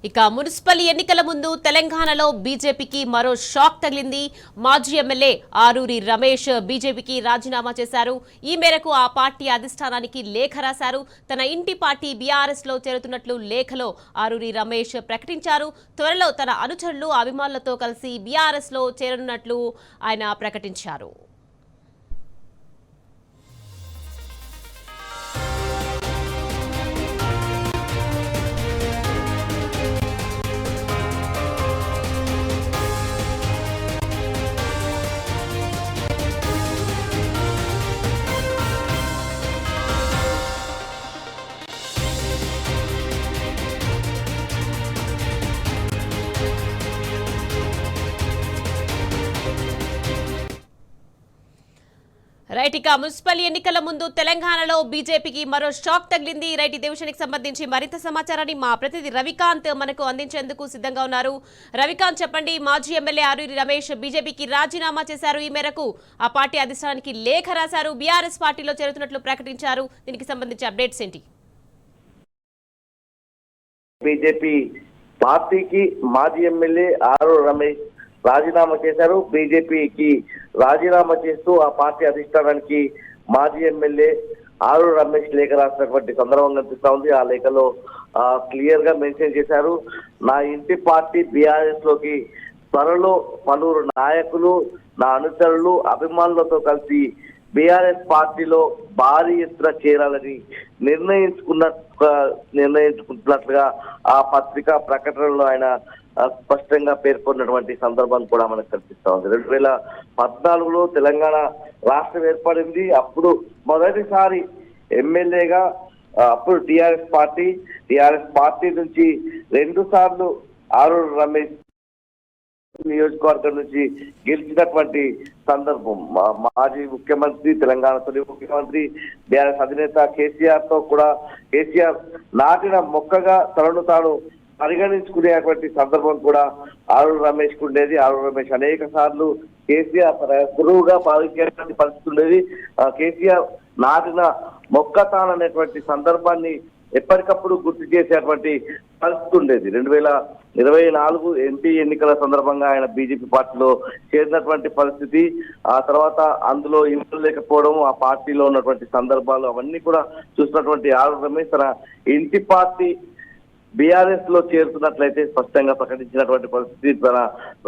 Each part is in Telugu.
ఇక మున్సిపల్ ఎన్నికల ముందు తెలంగాణలో బీజేపీకి మరో షాక్ తగిలింది. మాజీ ఎమ్మెల్యే ఆరూరి రమేష్ బీజేపీకి రాజీనామా చేశారు. ఈ మేరకు ఆ పార్టీ అధిష్టానానికి లేఖ రాశారు. తన ఇంటి పార్టీ బీఆర్ఎస్ లో చేరుతున్నట్లు లేఖలో ఆరూరి రమేష్ ప్రకటించారు. త్వరలో తన అనుచరులు అభిమానులతో కలిసి బీఆర్ఎస్ లో చేరనున్నట్లు ఆయన ప్రకటించారు. రైట్, ఇక మున్సిపల్ ఎన్నికల ముందు తెలంగాణలో బీజేపీకి మరో షాక్ తగిలింది. రైట్, ఇదే విషయానికి సంబంధించి మరింత సమాచారాన్ని మా ప్రతినిధి రవికాంత్ మనకు అందించేందుకు సిద్ధంగా ఉన్నారు. రవికాంత్, చెప్పండి. మాజీ ఎమ్మెల్యే ఆరూరి రమేష్ బీజేపీకి రాజీనామా చేశారు. ఈ మేరకు ఆ పార్టీ అధిష్టానానికి లేఖ రాశారు. బీఆర్ఎస్ పార్టీలో చేరుతున్నట్లు ప్రకటించారు. దీనికి సంబంధించి అప్డేట్స్ ఏంటి? బీజేపీ పార్టీకి మాజీ ఎమ్మెల్యే ఆరూరి రమేష్ రాజీనామా చేశారు. బీజేపీకి రాజీనామా చేస్తూ ఆ పార్టీ అధిష్టానానికి మాజీ ఎమ్మెల్యే ఆరూరి రమేష్ లేఖ రాసినటువంటి సందర్భం కనిపిస్తా ఉంది. ఆ లేఖలో క్లియర్ గా మెన్షన్ చేశారు, నా ఇంటి పార్టీ బీఆర్ఎస్ లోకి త్వరలో పలువురు నాయకులు, నా అనుచరులు, అభిమానులతో కలిసి బీఆర్ఎస్ పార్టీలో భారీ ఎత్తున చేరాలని నిర్ణయించుకుంటున్నట్లుగా ఆ పత్రికా ప్రకటనలో ఆయన స్పష్టంగా పేర్కొన్నటువంటి సందర్భం కూడా మనకు కనిపిస్తా ఉంది. 2014లో తెలంగాణ రాష్ట్రం ఏర్పడింది. అప్పుడు మొదటిసారి ఎమ్మెల్యేగా అప్పుడు టిఆర్ఎస్ పార్టీ నుంచి 2 సార్లు ఆరూరి రమేష్ నియోజకవర్గం నుంచి గెలిచినటువంటి సందర్భం. మాజీ ముఖ్యమంత్రి, తెలంగాణ తొలి ముఖ్యమంత్రి, బీఆర్ఎస్ అధినేత కేసీఆర్ నాటిన మొక్కగా తనను తాను పరిగణించుకునేటువంటి సందర్భం కూడా ఆరూరి రమేష్ కు ఉండేది. ఆరూరి రమేష్ అనేక సార్లు కేసీఆర్ గురువుగా భావించేటువంటి పరిస్థితి ఉండేది. కేసీఆర్ నాటిన మొక్క తాననేటువంటి సందర్భాన్ని ఎప్పటికప్పుడు గుర్తు చేసేటువంటి పరిస్థితి ఉండేది. 2024 ఎంపీ ఎన్నికల సందర్భంగా ఆయన బీజేపీ పార్టీలో చేరినటువంటి పరిస్థితి, ఆ తర్వాత అందులో ఇంట్లో లేకపోవడం, ఆ పార్టీలో ఉన్నటువంటి సందర్భాలు అవన్నీ కూడా చూసినటువంటి ఆరూరి రమేష్ తన ఇంటి పార్టీ బీఆర్ఎస్ లో చేరుతున్నట్లయితే స్పష్టంగా ప్రకటించినటువంటి పరిస్థితి, తన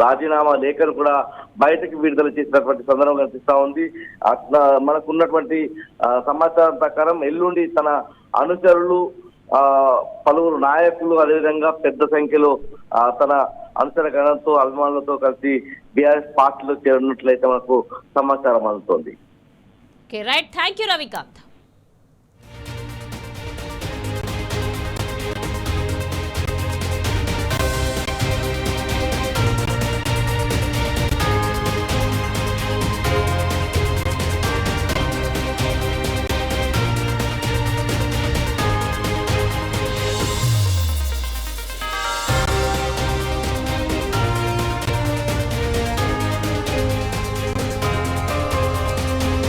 రాజీనామా లేఖను కూడా బయటకు విడుదల చేసినటువంటి సందర్భం కనిపిస్తా ఉంది. అట్లా మనకున్నటువంటి సమాచారం ప్రకారం ఎల్లుండి తన అనుచరులు, పలువురు నాయకులు, అదేవిధంగా పెద్ద సంఖ్యలో తన అనుచర గణంతో, అభిమానులతో కలిసి బీఆర్ఎస్ పార్టీలో చేరినట్లయితే మనకు సమాచారం అందుతోంది. Right, thank you Ravikanth.